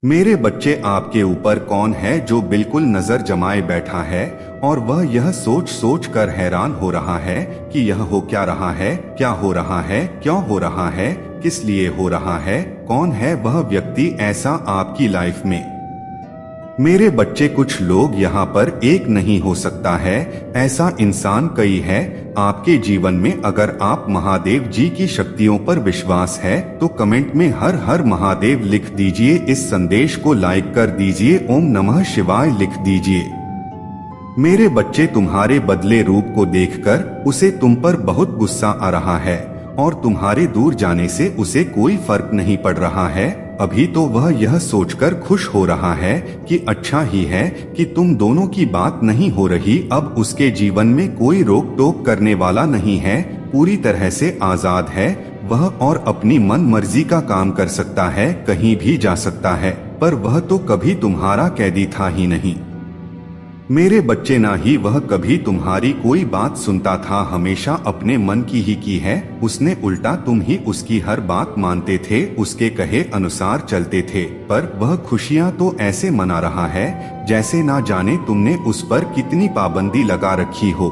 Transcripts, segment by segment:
मेरे बच्चे, आपके ऊपर कौन है जो बिल्कुल नजर जमाए बैठा है और वह यह सोच सोच कर हैरान हो रहा है कि यह हो क्या रहा है, क्या हो रहा है, क्यों हो रहा है, किस लिए हो रहा है। कौन है वह व्यक्ति ऐसा आपकी लाइफ में? मेरे बच्चे, कुछ लोग यहाँ पर एक नहीं हो सकता है, ऐसा इंसान कई है आपके जीवन में। अगर आप महादेव जी की शक्तियों पर विश्वास है तो कमेंट में हर हर महादेव लिख दीजिए। इस संदेश को लाइक कर दीजिए, ओम नमः शिवाय लिख दीजिए। मेरे बच्चे, तुम्हारे बदले रूप को देखकर उसे तुम पर बहुत गुस्सा आ रहा है और तुम्हारे दूर जाने से उसे कोई फर्क नहीं पड़ रहा है। अभी तो वह यह सोचकर खुश हो रहा है कि अच्छा ही है कि तुम दोनों की बात नहीं हो रही। अब उसके जीवन में कोई रोक टोक करने वाला नहीं है, पूरी तरह से आजाद है वह और अपनी मन मर्जी का काम कर सकता है, कहीं भी जा सकता है। पर वह तो कभी तुम्हारा कैदी था ही नहीं मेरे बच्चे, ना ही वह कभी तुम्हारी कोई बात सुनता था, हमेशा अपने मन की है उसने। उल्टा तुम ही उसकी हर बात मानते थे, उसके कहे अनुसार चलते थे। पर वह खुशियां तो ऐसे मना रहा है जैसे ना जाने तुमने उस पर कितनी पाबंदी लगा रखी हो,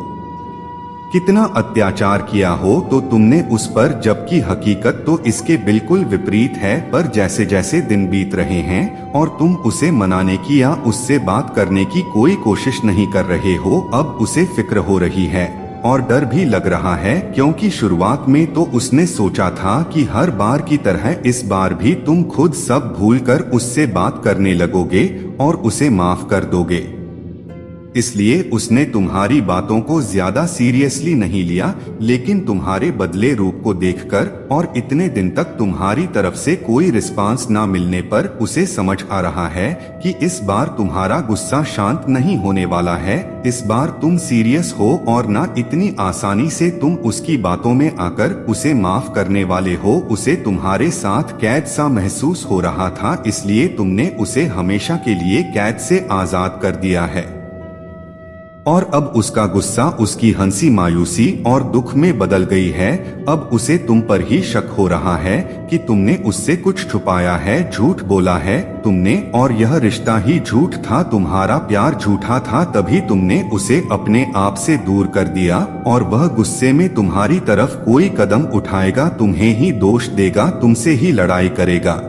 कितना अत्याचार किया हो तो तुमने उस पर, जबकि हकीकत तो इसके बिल्कुल विपरीत है। पर जैसे जैसे दिन बीत रहे हैं और तुम उसे मनाने की या उससे बात करने की कोई कोशिश नहीं कर रहे हो, अब उसे फिक्र हो रही है और डर भी लग रहा है। क्योंकि शुरुआत में तो उसने सोचा था कि हर बार की तरह इस बार भी तुम खुद सब भूलकर उससे बात करने लगोगे और उसे माफ कर दोगे, इसलिए उसने तुम्हारी बातों को ज्यादा सीरियसली नहीं लिया। लेकिन तुम्हारे बदले रूप को देखकर और इतने दिन तक तुम्हारी तरफ से कोई रिस्पांस ना मिलने पर उसे समझ आ रहा है कि इस बार तुम्हारा गुस्सा शांत नहीं होने वाला है। इस बार तुम सीरियस हो और ना इतनी आसानी से तुम उसकी बातों में आकर उसे माफ करने वाले हो। उसे तुम्हारे साथ कैद सा महसूस हो रहा था, इसलिए तुमने उसे हमेशा के लिए कैद से आजाद कर दिया है। और अब उसका गुस्सा, उसकी हंसी मायूसी और दुख में बदल गई है। अब उसे तुम पर ही शक हो रहा है कि तुमने उससे कुछ छुपाया है, झूठ बोला है तुमने, और यह रिश्ता ही झूठ था, तुम्हारा प्यार झूठा था। तभी तुमने उसे अपने आप से दूर कर दिया और वह गुस्से में तुम्हारी तरफ कोई कदम उठाएगा, तुम्हें ही दोष देगा, तुमसे ही लड़ाई करेगा।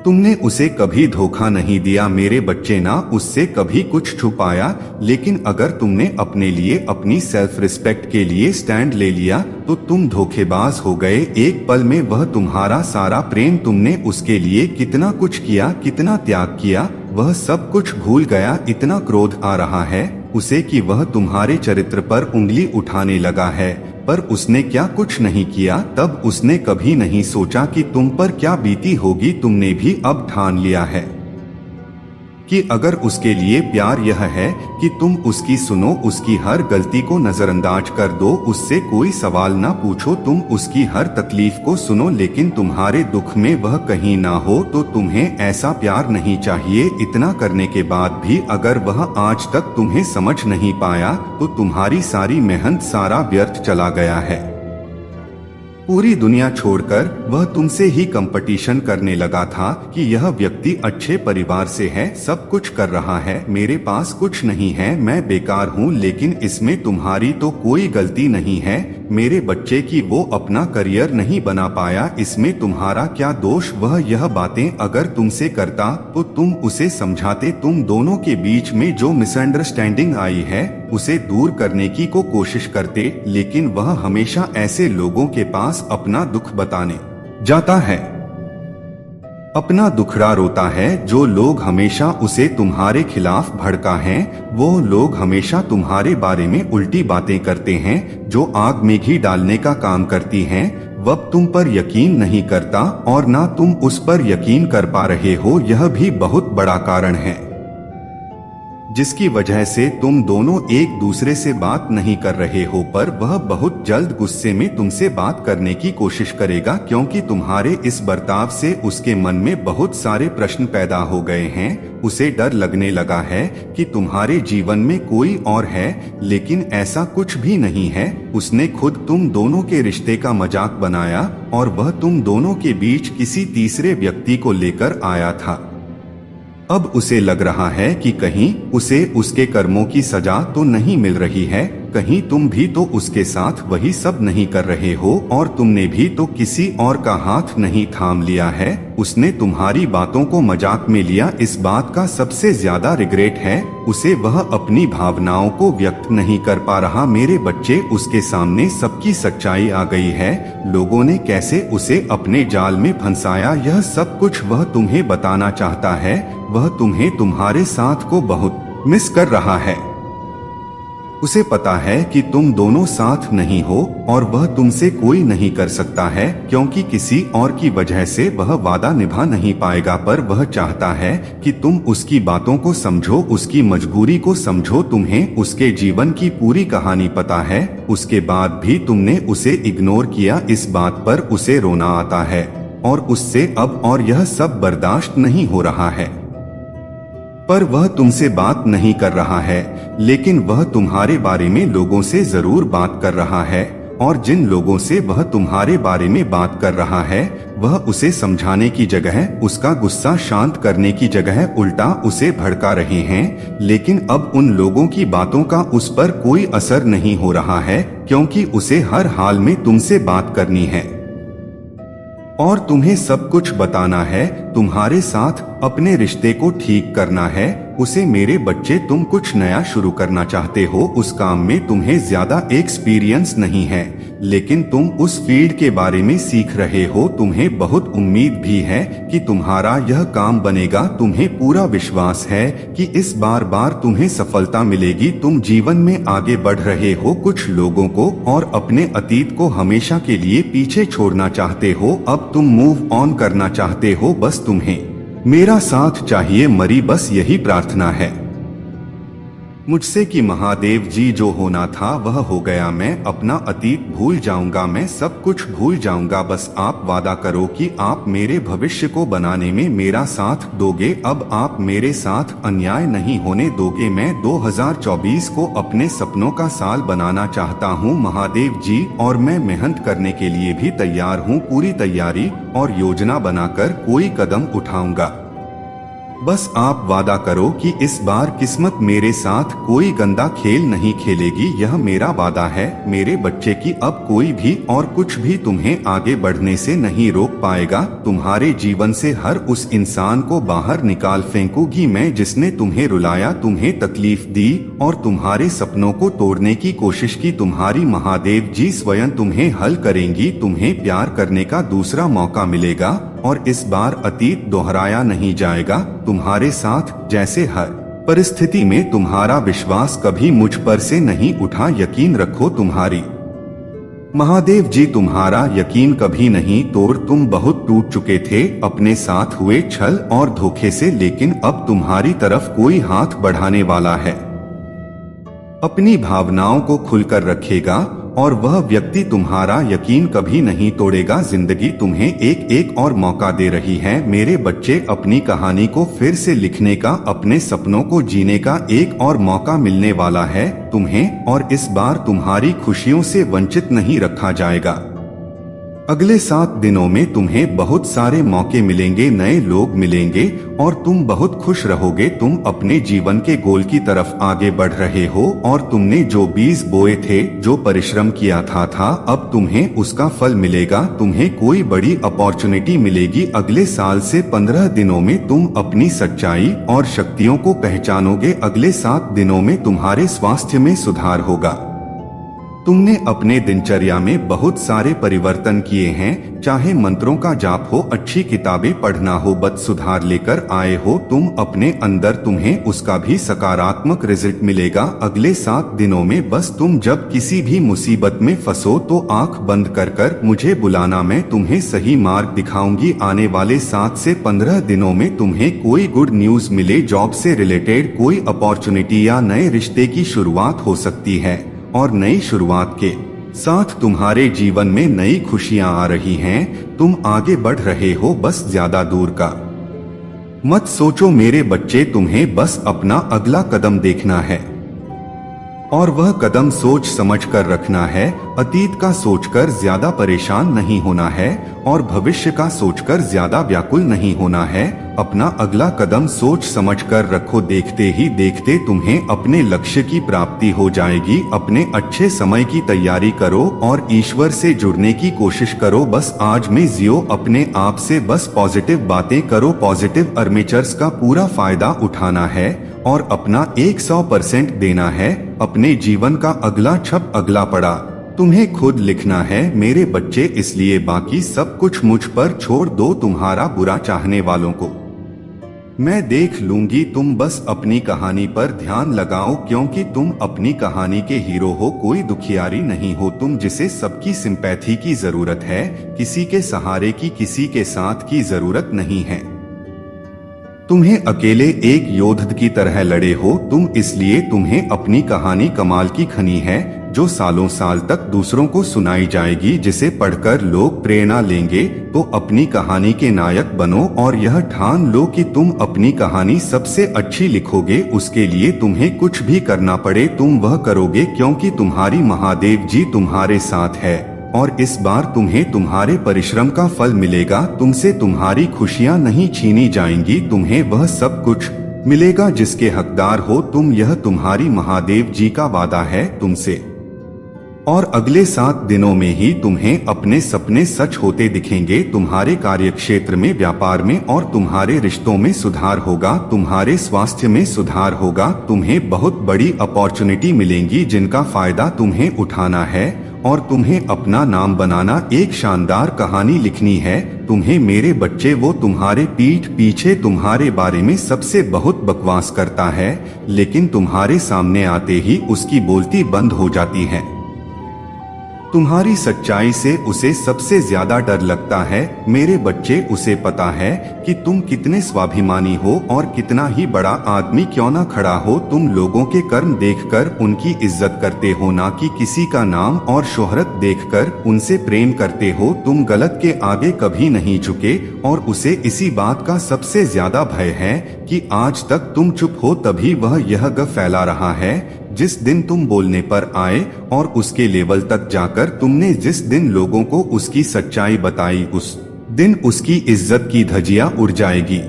तुमने उसे कभी धोखा नहीं दिया मेरे बच्चे, ना उससे कभी कुछ छुपाया। लेकिन अगर तुमने अपने लिए, अपनी सेल्फ रिस्पेक्ट के लिए स्टैंड ले लिया तो तुम धोखेबाज हो गए। एक पल में वह तुम्हारा सारा प्रेम, तुमने उसके लिए कितना कुछ किया, कितना त्याग किया, वह सब कुछ भूल गया। इतना क्रोध आ रहा है उसे कि वह तुम्हारे चरित्र पर उंगली उठाने लगा है, पर उसने क्या कुछ नहीं किया। तब उसने कभी नहीं सोचा कि तुम पर क्या बीती होगी। तुमने भी अब ठान लिया है कि अगर उसके लिए प्यार यह है कि तुम उसकी सुनो, उसकी हर गलती को नजरअंदाज कर दो, उससे कोई सवाल ना पूछो, तुम उसकी हर तकलीफ को सुनो, लेकिन तुम्हारे दुख में वह कहीं ना हो, तो तुम्हें ऐसा प्यार नहीं चाहिए। इतना करने के बाद भी अगर वह आज तक तुम्हें समझ नहीं पाया तो तुम्हारी सारी मेहनत, सारा व्यर्थ चला गया है। पूरी दुनिया छोड़कर वह तुमसे ही कंपटीशन करने लगा था कि यह व्यक्ति अच्छे परिवार से है, सब कुछ कर रहा है, मेरे पास कुछ नहीं है, मैं बेकार हूँ। लेकिन इसमें तुम्हारी तो कोई गलती नहीं है मेरे बच्चे की, वो अपना करियर नहीं बना पाया, इसमें तुम्हारा क्या दोष। वह यह बातें अगर तुमसे करता तो तुम उसे समझाते, तुम दोनों के बीच में जो मिसअंडरस्टैंडिंग आई है उसे दूर करने की कोशिश करते। लेकिन वह हमेशा ऐसे लोगों के पास अपना दुख बताने जाता है, अपना दुखड़ा रोता है। जो लोग हमेशा उसे तुम्हारे खिलाफ भड़का है, वो लोग हमेशा तुम्हारे बारे में उल्टी बातें करते हैं, जो आग में घी डालने का काम करती हैं। वह तुम पर यकीन नहीं करता और ना तुम उस पर यकीन कर पा रहे हो, यह भी बहुत बड़ा कारण है जिसकी वजह से तुम दोनों एक दूसरे से बात नहीं कर रहे हो। पर वह बहुत जल्द गुस्से में तुमसे बात करने की कोशिश करेगा, क्योंकि तुम्हारे इस बर्ताव से उसके मन में बहुत सारे प्रश्न पैदा हो गए हैं। उसे डर लगने लगा है कि तुम्हारे जीवन में कोई और है, लेकिन ऐसा कुछ भी नहीं है। उसने खुद तुम दोनों के रिश्ते का मजाक बनाया और वह तुम दोनों के बीच किसी तीसरे व्यक्ति को लेकर आया था। अब उसे लग रहा है कि कहीं उसे उसके कर्मों की सजा तो नहीं मिल रही है, कहीं तुम भी तो उसके साथ वही सब नहीं कर रहे हो और तुमने भी तो किसी और का हाथ नहीं थाम लिया है। उसने तुम्हारी बातों को मजाक में लिया, इस बात का सबसे ज्यादा रिग्रेट है उसे। वह अपनी भावनाओं को व्यक्त नहीं कर पा रहा। मेरे बच्चे, उसके सामने सबकी सच्चाई आ गई है। लोगों ने कैसे उसे अपने जाल में फंसाया, यह सब कुछ वह तुम्हें बताना चाहता है। वह तुम्हें तुम्हारे साथ को बहुत मिस कर रहा है। उसे पता है कि तुम दोनों साथ नहीं हो और वह तुमसे कोई नहीं कर सकता है, क्योंकि किसी और की वजह से वह वादा निभा नहीं पाएगा। पर वह चाहता है कि तुम उसकी बातों को समझो, उसकी मजबूरी को समझो। तुम्हें उसके जीवन की पूरी कहानी पता है, उसके बाद भी तुमने उसे इग्नोर किया। इस बात पर उसे रोना आता है और उससे अब और यह सब बर्दाश्त नहीं हो रहा है। पर वह तुमसे बात नहीं कर रहा है, लेकिन वह तुम्हारे बारे में लोगों से जरूर बात कर रहा है। और जिन लोगों से वह तुम्हारे बारे में बात कर रहा है, वह उसे समझाने की जगह, उसका गुस्सा शांत करने की जगह उल्टा उसे भड़का रहे हैं। लेकिन अब उन लोगों की बातों का उस पर कोई असर नहीं हो रहा है, क्योंकि उसे हर हाल में तुमसे बात करनी है और तुम्हें सब कुछ बताना है, तुम्हारे साथ अपने रिश्ते को ठीक करना है उसे। मेरे बच्चे, तुम कुछ नया शुरू करना चाहते हो, उस काम में तुम्हें ज्यादा एक्सपीरियंस नहीं है, लेकिन तुम उस फील्ड के बारे में सीख रहे हो। तुम्हें बहुत उम्मीद भी है कि तुम्हारा यह काम बनेगा। तुम्हें पूरा विश्वास है कि इस बार तुम्हें सफलता मिलेगी। तुम जीवन में आगे बढ़ रहे हो। कुछ लोगों को और अपने अतीत को हमेशा के लिए पीछे छोड़ना चाहते हो। अब तुम मूव ऑन करना चाहते हो। बस तुम्हें मेरा साथ चाहिए, मरी बस यही प्रार्थना है मुझसे कि महादेव जी, जो होना था वह हो गया। मैं अपना अतीत भूल जाऊंगा, मैं सब कुछ भूल जाऊंगा। बस आप वादा करो कि आप मेरे भविष्य को बनाने में मेरा साथ दोगे। अब आप मेरे साथ अन्याय नहीं होने दोगे। मैं 2024 को अपने सपनों का साल बनाना चाहता हूँ महादेव जी, और मैं मेहनत करने के लिए भी तैयार हूँ। पूरी तैयारी और योजना बनाकर कोई कदम उठाऊंगा। बस आप वादा करो कि इस बार किस्मत मेरे साथ कोई गंदा खेल नहीं खेलेगी। यह मेरा वादा है मेरे बच्चे की अब कोई भी और कुछ भी तुम्हें आगे बढ़ने से नहीं रोक पाएगा। तुम्हारे जीवन से हर उस इंसान को बाहर निकाल फेंकूंगी मैं जिसने तुम्हें रुलाया, तुम्हें तकलीफ दी और तुम्हारे सपनों को तोड़ने की कोशिश की। तुम्हारी महादेव जी स्वयं तुम्हें हल करेंगी। तुम्हें प्यार करने का दूसरा मौका मिलेगा और इस बार अतीत दोहराया नहीं जाएगा तुम्हारे साथ। जैसे हर परिस्थिति में तुम्हारा विश्वास कभी मुझ पर से नहीं उठा, यकीन रखो तुम्हारी महादेव जी तुम्हारा यकीन कभी नहीं तोड़। तुम बहुत टूट चुके थे अपने साथ हुए छल और धोखे से, लेकिन अब तुम्हारी तरफ कोई हाथ बढ़ाने वाला है, अपनी भावनाओं को खुलकर रखेगा और वह व्यक्ति तुम्हारा यकीन कभी नहीं तोड़ेगा। जिंदगी तुम्हें एक एक और मौका दे रही है मेरे बच्चे। अपनी कहानी को फिर से लिखने का, अपने सपनों को जीने का एक और मौका मिलने वाला है तुम्हें, और इस बार तुम्हारी खुशियों से वंचित नहीं रखा जाएगा। अगले 7 दिनों में तुम्हें बहुत सारे मौके मिलेंगे, नए लोग मिलेंगे और तुम बहुत खुश रहोगे। तुम अपने जीवन के गोल की तरफ आगे बढ़ रहे हो और तुमने जो बीज बोए थे, जो परिश्रम किया था अब तुम्हें उसका फल मिलेगा। तुम्हें कोई बड़ी अपॉर्चुनिटी मिलेगी। अगले साल से 15 दिनों में तुम अपनी सच्चाई और शक्तियों को पहचानोगे। अगले 7 दिनों में तुम्हारे स्वास्थ्य में सुधार होगा। तुमने अपने दिनचर्या में बहुत सारे परिवर्तन किए हैं, चाहे मंत्रों का जाप हो, अच्छी किताबें पढ़ना हो, बद सुधार लेकर आए हो तुम अपने अंदर। तुम्हें उसका भी सकारात्मक रिजल्ट मिलेगा अगले 7 दिनों में। बस तुम जब किसी भी मुसीबत में फंसो तो आंख बंद कर मुझे बुलाना, मैं तुम्हें सही मार्ग दिखाऊंगी। आने वाले 7 से 15 दिनों में तुम्हें कोई गुड न्यूज मिले, जॉब से रिलेटेड कोई अपॉर्चुनिटी या नए रिश्ते की शुरुआत हो सकती है और नई शुरुआत के साथ तुम्हारे जीवन में नई खुशियां आ रही हैं। तुम आगे बढ़ रहे हो, बस ज्यादा दूर का मत सोचो मेरे बच्चे। तुम्हें बस अपना अगला कदम देखना है और वह कदम सोच समझ कर रखना है। अतीत का सोचकर ज्यादा परेशान नहीं होना है और भविष्य का सोचकर ज्यादा व्याकुल नहीं होना है। अपना अगला कदम सोच समझ कर रखो, देखते ही देखते तुम्हें अपने लक्ष्य की प्राप्ति हो जाएगी। अपने अच्छे समय की तैयारी करो और ईश्वर से जुड़ने की कोशिश करो। बस आज में जियो, अपने आप से बस पॉजिटिव बातें करो। पॉजिटिव आर्मेचर्स का पूरा फायदा उठाना है और अपना 100% देना है। अपने जीवन का अगला छप अगला पड़ा तुम्हें खुद लिखना है मेरे बच्चे, इसलिए बाकी सब कुछ मुझ पर छोड़ दो। तुम्हारा बुरा चाहने वालों को मैं देख लूंगी। तुम बस अपनी कहानी पर ध्यान लगाओ, क्योंकि तुम अपनी कहानी के हीरो हो, कोई दुखियारी नहीं हो। तुम जिसे सबकी सिंपैथी की जरूरत है, किसी के सहारे की, किसी के साथ की जरूरत नहीं है। तुम्हें अकेले एक योद्धा की तरह लड़े हो तुम, इसलिए तुम्हें अपनी कहानी कमाल की खनी है, जो सालों साल तक दूसरों को सुनाई जाएगी, जिसे पढ़कर लोग प्रेरणा लेंगे। तो अपनी कहानी के नायक बनो और यह ठान लो कि तुम अपनी कहानी सबसे अच्छी लिखोगे। उसके लिए तुम्हें कुछ भी करना पड़े तुम वह करोगे, क्योंकि तुम्हारी महादेव जी तुम्हारे साथ है और इस बार तुम्हें तुम्हारे परिश्रम का फल मिलेगा। तुमसे तुम्हारी खुशियां नहीं छीनी जाएंगी, तुम्हें वह सब कुछ मिलेगा जिसके हकदार हो तुम। यह तुम्हारी महादेव जी का वादा है तुमसे। और अगले 7 दिनों में ही तुम्हें अपने सपने सच होते दिखेंगे। तुम्हारे कार्यक्षेत्र में, व्यापार में और तुम्हारे रिश्तों में सुधार होगा। तुम्हारे स्वास्थ्य में सुधार होगा। तुम्हें बहुत बड़ी अपॉर्चुनिटी मिलेंगी जिनका फायदा तुम्हें उठाना है और तुम्हें अपना नाम बनाना, एक शानदार कहानी लिखनी है। तुम्हें मेरे बच्चे, वो तुम्हारे पीठ पीछे तुम्हारे बारे में सबसे बहुत बकवास करता है, लेकिन तुम्हारे सामने आते ही उसकी बोलती बंद हो जाती है। तुम्हारी सच्चाई से उसे सबसे ज्यादा डर लगता है। मेरे बच्चे, उसे पता है कि तुम कितने स्वाभिमानी हो और कितना ही बड़ा आदमी क्यों ना खड़ा हो। तुम लोगों के कर्म देखकर उनकी इज्जत करते हो, ना कि किसी का नाम और शोहरत देखकर उनसे प्रेम करते हो। तुम गलत के आगे कभी नहीं झुके और उसे इसी बात का सबसे ज्यादा भय है कि आज तक तुम चुप हो, तभी वह यह ग फैला रहा है। जिस दिन तुम बोलने पर आए और उसके लेवल तक जाकर तुमने जिस दिन लोगों को उसकी सच्चाई बताई, उस दिन उसकी इज्जत की धज्जियां उड़ जाएगी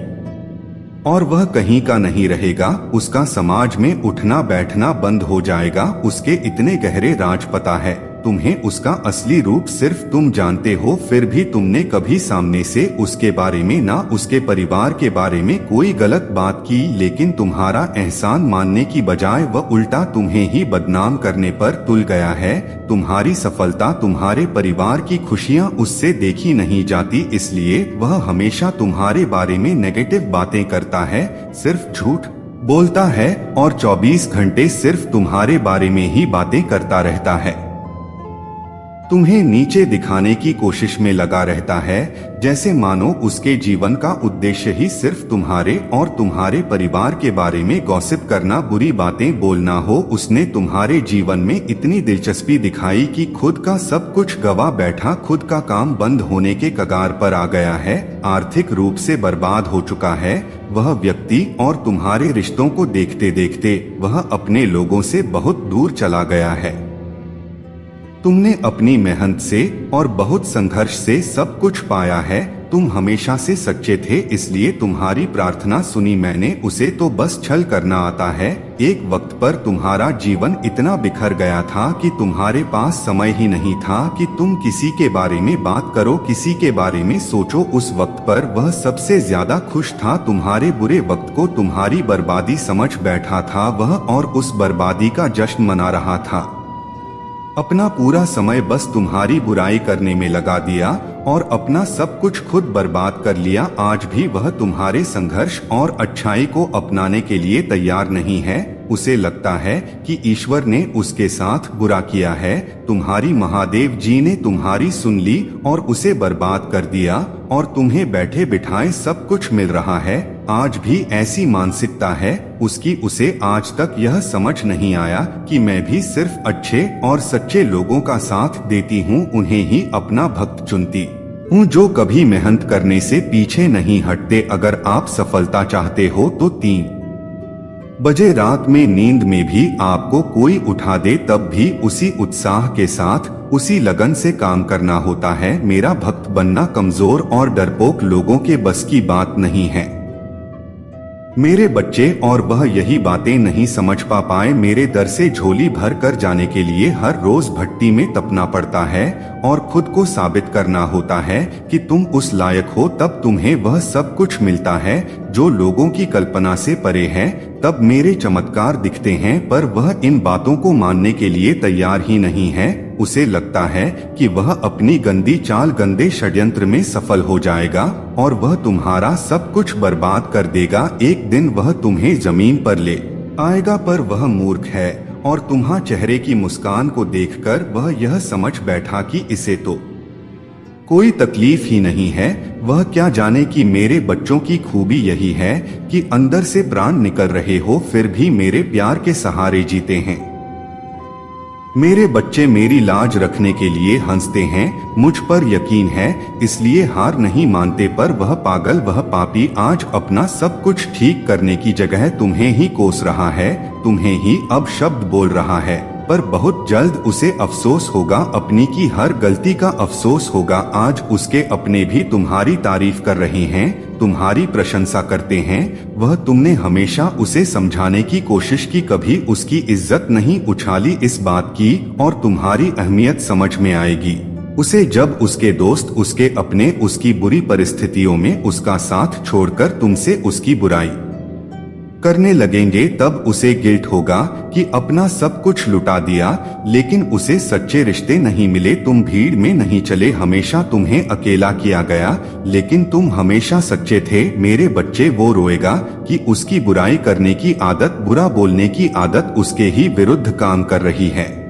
और वह कहीं का नहीं रहेगा। उसका समाज में उठना बैठना बंद हो जाएगा। उसके इतने गहरे राज पता है तुम्हें, उसका असली रूप सिर्फ तुम जानते हो। फिर भी तुमने कभी सामने से उसके बारे में, ना उसके परिवार के बारे में कोई गलत बात की, लेकिन तुम्हारा एहसान मानने की बजाय वह उल्टा तुम्हें ही बदनाम करने पर तुल गया है। तुम्हारी सफलता, तुम्हारे परिवार की खुशियां उससे देखी नहीं जाती, इसलिए वह हमेशा तुम्हारे बारे में नेगेटिव बातें करता है, सिर्फ झूठ बोलता है और 24 घंटे सिर्फ तुम्हारे बारे में ही बातें करता रहता है। तुम्हें नीचे दिखाने की कोशिश में लगा रहता है, जैसे मानो उसके जीवन का उद्देश्य ही सिर्फ तुम्हारे और तुम्हारे परिवार के बारे में गॉसिप करना, बुरी बातें बोलना हो। उसने तुम्हारे जीवन में इतनी दिलचस्पी दिखाई कि खुद का सब कुछ गवा बैठा, खुद का काम बंद होने के कगार पर आ गया है, आर्थिक रूप से बर्बाद हो चुका है वह व्यक्ति। और तुम्हारे रिश्तों को देखते देखते वह अपने लोगों से बहुत दूर चला गया है। तुमने अपनी मेहनत से और बहुत संघर्ष से सब कुछ पाया है। तुम हमेशा से सच्चे थे, इसलिए तुम्हारी प्रार्थना सुनी मैंने। उसे तो बस छल करना आता है। एक वक्त पर तुम्हारा जीवन इतना बिखर गया था कि तुम्हारे पास समय ही नहीं था कि तुम किसी के बारे में बात करो, किसी के बारे में सोचो। उस वक्त पर वह सबसे ज्यादा खुश था। तुम्हारे बुरे वक्त को तुम्हारी बर्बादी समझ बैठा था वह और उस बर्बादी का जश्न मना रहा था। अपना पूरा समय बस तुम्हारी बुराई करने में लगा दिया और अपना सब कुछ खुद बर्बाद कर लिया। आज भी वह तुम्हारे संघर्ष और अच्छाई को अपनाने के लिए तैयार नहीं है। उसे लगता है कि ईश्वर ने उसके साथ बुरा किया है। तुम्हारी महादेव जी ने तुम्हारी सुन ली और उसे बर्बाद कर दिया और तुम्हें बैठे बिठाए सब कुछ मिल रहा है। आज भी ऐसी मानसिकता है उसकी। उसे आज तक यह समझ नहीं आया कि मैं भी सिर्फ अच्छे और सच्चे लोगों का साथ देती हूँ, उन्हें ही अपना भक्त चुनती हूँ, जो कभी मेहनत करने से पीछे नहीं हटते। अगर आप सफलता चाहते हो तो 3 बजे रात में नींद में भी आपको कोई उठा दे तब भी उसी उत्साह के साथ उसी लगन से काम करना होता है। मेरा भक्त बनना कमजोर और डरपोक लोगों के बस की बात नहीं है मेरे बच्चे, और वह यही बातें नहीं समझ पाए। मेरे दर से झोली भर कर जाने के लिए हर रोज भट्टी में तपना पड़ता है और खुद को साबित करना होता है कि तुम उस लायक हो, तब तुम्हें वह सब कुछ मिलता है जो लोगों की कल्पना से परे है। तब मेरे चमत्कार दिखते हैं, पर वह इन बातों को मानने के लिए तैयार ही नहीं है। उसे लगता है कि वह अपनी गंदी चाल, गंदे षड्यंत्र में सफल हो जाएगा और वह तुम्हारा सब कुछ बर्बाद कर देगा। एक दिन वह तुम्हें जमीन पर ले आएगा, पर वह मूर्ख है और तुम्हारे चेहरे की मुस्कान को देखकर वह यह समझ बैठा कि इसे तो कोई तकलीफ ही नहीं है। वह क्या जाने कि मेरे बच्चों की खूबी यही है कि अंदर से प्राण निकल रहे हो फिर भी मेरे प्यार के सहारे जीते हैं। मेरे बच्चे मेरी लाज रखने के लिए हंसते हैं, मुझ पर यकीन है इसलिए हार नहीं मानते। पर वह पागल, वह पापी आज अपना सब कुछ ठीक करने की जगह तुम्हें ही कोस रहा है, तुम्हें ही अब शब्द बोल रहा है। पर बहुत जल्द उसे अफसोस होगा, अपनी की हर गलती का अफसोस होगा। आज उसके अपने भी तुम्हारी तारीफ कर रहे हैं, तुम्हारी प्रशंसा करते हैं। वह तुमने हमेशा उसे समझाने की कोशिश की, कभी उसकी इज्जत नहीं उछाली इस बात की, और तुम्हारी अहमियत समझ में आएगी उसे जब उसके दोस्त, उसके अपने उसकी बुरी परिस्थितियों में उसका साथ छोड़कर तुमसे उसकी बुराई करने लगेंगे। तब उसे गिल्ट होगा कि अपना सब कुछ लुटा दिया, लेकिन उसे सच्चे रिश्ते नहीं मिले। तुम भीड़ में नहीं चले, हमेशा तुम्हें अकेला किया गया, लेकिन तुम हमेशा सच्चे थे। मेरे बच्चे, वो रोएगा कि उसकी बुराई करने की आदत, बुरा बोलने की आदत उसके ही विरुद्ध काम कर रही है।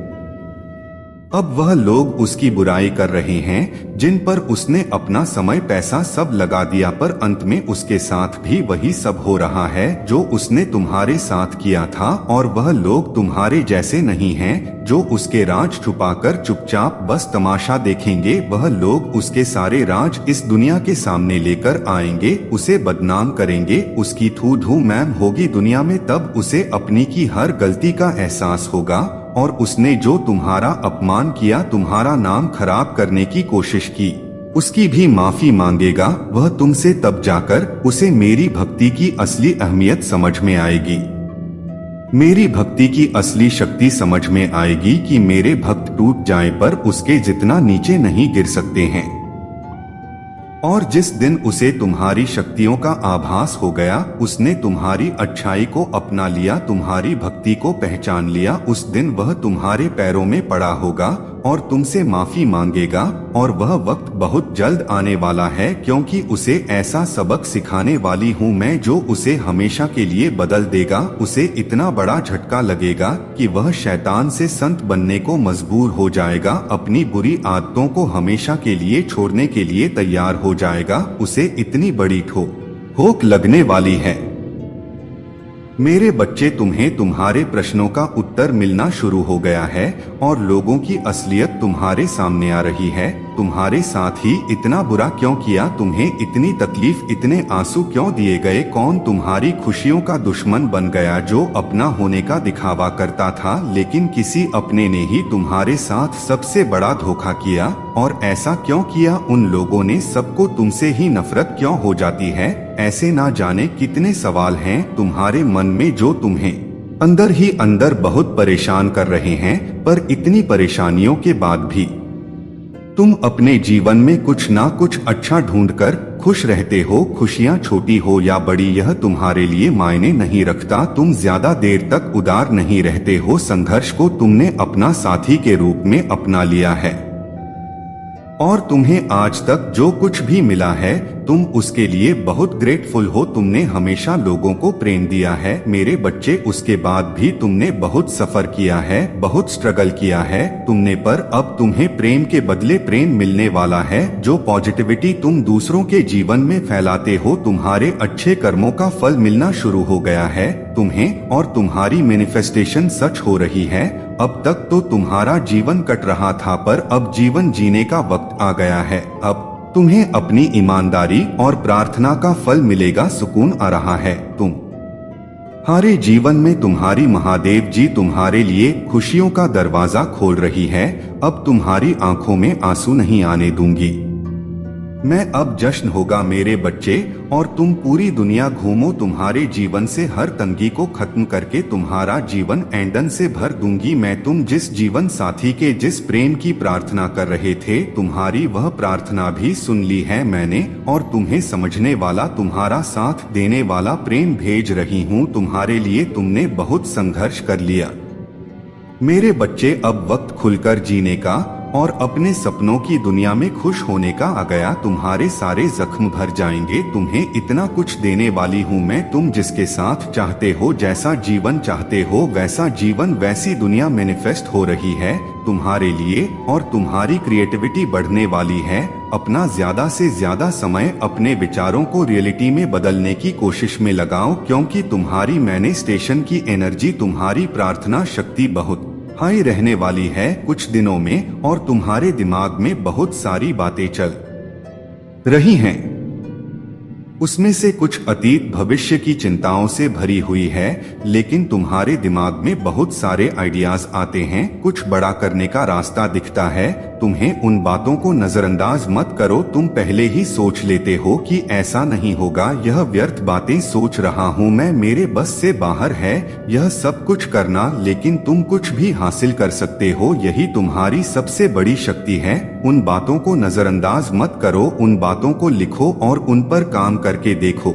अब वह लोग उसकी बुराई कर रहे हैं जिन पर उसने अपना समय, पैसा सब लगा दिया, पर अंत में उसके साथ भी वही सब हो रहा है जो उसने तुम्हारे साथ किया था। और वह लोग तुम्हारे जैसे नहीं हैं जो उसके राज छुपाकर चुपचाप बस तमाशा देखेंगे। वह लोग उसके सारे राज इस दुनिया के सामने लेकर आएंगे, उसे बदनाम करेंगे, उसकी थू धू मैम होगी दुनिया में। तब उसे अपनी की हर गलती का एहसास होगा और उसने जो तुम्हारा अपमान किया, तुम्हारा नाम खराब करने की कोशिश की, उसकी भी माफी मांगेगा वह तुमसे। तब जाकर उसे मेरी भक्ति की असली अहमियत समझ में आएगी, मेरी भक्ति की असली शक्ति समझ में आएगी कि मेरे भक्त टूट जाएं पर उसके जितना नीचे नहीं गिर सकते हैं। और जिस दिन उसे तुम्हारी शक्तियों का आभास हो गया, उसने तुम्हारी अच्छाई को अपना लिया, तुम्हारी भक्ति को पहचान लिया, उस दिन वह तुम्हारे पैरों में पड़ा होगा और तुमसे माफी मांगेगा। और वह वक्त बहुत जल्द आने वाला है, क्योंकि उसे ऐसा सबक सिखाने वाली हूँ मैं जो उसे हमेशा के लिए बदल देगा। उसे इतना बड़ा झटका लगेगा कि वह शैतान से संत बनने को मजबूर हो जाएगा, अपनी बुरी आदतों को हमेशा के लिए छोड़ने के लिए तैयार हो जाएगा। उसे इतनी बड़ी ठोक लगने वाली है। मेरे बच्चे, तुम्हें तुम्हारे प्रश्नों का उत्तर मिलना शुरू हो गया है और लोगों की असलियत तुम्हारे सामने आ रही है। तुम्हारे साथ ही इतना बुरा क्यों किया, तुम्हें इतनी तकलीफ, इतने आंसू क्यों दिए गए, कौन तुम्हारी खुशियों का दुश्मन बन गया जो अपना होने का दिखावा करता था, लेकिन किसी अपने ने ही तुम्हारे साथ सबसे बड़ा धोखा किया। और ऐसा क्यों किया, उन लोगों ने, सबको तुमसे ही नफरत क्यों हो जाती है। ऐसे ना जाने कितने सवाल हैं तुम्हारे मन में जो तुम्हें अंदर ही अंदर बहुत परेशान कर रहे हैं। पर इतनी परेशानियों के बाद भी तुम अपने जीवन में कुछ ना कुछ अच्छा ढूंढकर खुश रहते हो। खुशियां छोटी हो या बड़ी, यह तुम्हारे लिए मायने नहीं रखता। तुम ज्यादा देर तक उदार नहीं रहते हो। संघर्ष को तुमने अपना साथी के रूप में अपना लिया है और तुम्हें आज तक जो कुछ भी मिला है तुम उसके लिए बहुत ग्रेटफुल हो। तुमने हमेशा लोगों को प्रेम दिया है मेरे बच्चे, उसके बाद भी तुमने बहुत सफर किया है, बहुत स्ट्रगल किया है तुमने, पर अब तुम्हें प्रेम के बदले प्रेम मिलने वाला है। जो पॉजिटिविटी तुम दूसरों के जीवन में फैलाते हो, तुम्हारे अच्छे कर्मों का फल मिलना शुरू हो गया है तुम्हें, और तुम्हारी मैनिफेस्टेशन सच हो रही है। अब तक तो तुम्हारा जीवन कट रहा था, पर अब जीवन जीने का वक्त आ गया है। अब तुम्हें अपनी ईमानदारी और प्रार्थना का फल मिलेगा, सुकून आ रहा है। तुम हारे जीवन में तुम्हारी महादेव जी तुम्हारे लिए खुशियों का दरवाजा खोल रही है। अब तुम्हारी आंखों में आंसू नहीं आने दूंगी मैं। अब जश्न होगा मेरे बच्चे और तुम पूरी दुनिया घूमो। तुम्हारे जीवन से हर तंगी को खत्म करके तुम्हारा जीवन ऐंडन से भर दूंगी मैं। तुम जिस जीवन साथी के जिस प्रेम की प्रार्थना कर रहे थे, तुम्हारी वह प्रार्थना भी सुन ली है मैंने और तुम्हें समझने वाला, तुम्हारा साथ देने वाला प्रेम भेज रही हूँ तुम्हारे लिए। तुमने बहुत संघर्ष कर लिया मेरे बच्चे। अब वक्त खुलकर जीने का और अपने सपनों की दुनिया में खुश होने का आ गया। तुम्हारे सारे जख्म भर जाएंगे। तुम्हें इतना कुछ देने वाली हूँ मैं। तुम जिसके साथ चाहते हो, जैसा जीवन चाहते हो, वैसा जीवन, वैसी दुनिया मैनिफेस्ट हो रही है तुम्हारे लिए और तुम्हारी क्रिएटिविटी बढ़ने वाली है। अपना ज्यादा से ज्यादा समय अपने विचारों को रियलिटी में बदलने की कोशिश में लगाओ, क्योंकि तुम्हारी मैनिफेस्टेशन की एनर्जी, तुम्हारी प्रार्थना शक्ति बहुत हाई रहने वाली है कुछ दिनों में और तुम्हारे दिमाग में बहुत सारी बातें चल रही हैं। उसमें से कुछ अतीत भविष्य की चिंताओं से भरी हुई है, लेकिन तुम्हारे दिमाग में बहुत सारे आइडियाज आते हैं। कुछ बड़ा करने का रास्ता दिखता है। तुम्हें उन बातों को नजरअंदाज मत करो। तुम पहले ही सोच लेते हो कि ऐसा नहीं होगा, यह व्यर्थ बातें सोच रहा हूँ मैं, मेरे बस से बाहर है यह सब कुछ करना, लेकिन तुम कुछ भी हासिल कर सकते हो। यही तुम्हारी सबसे बड़ी शक्ति है। उन बातों को नजरअंदाज मत करो, उन बातों को लिखो और उन पर काम करके देखो।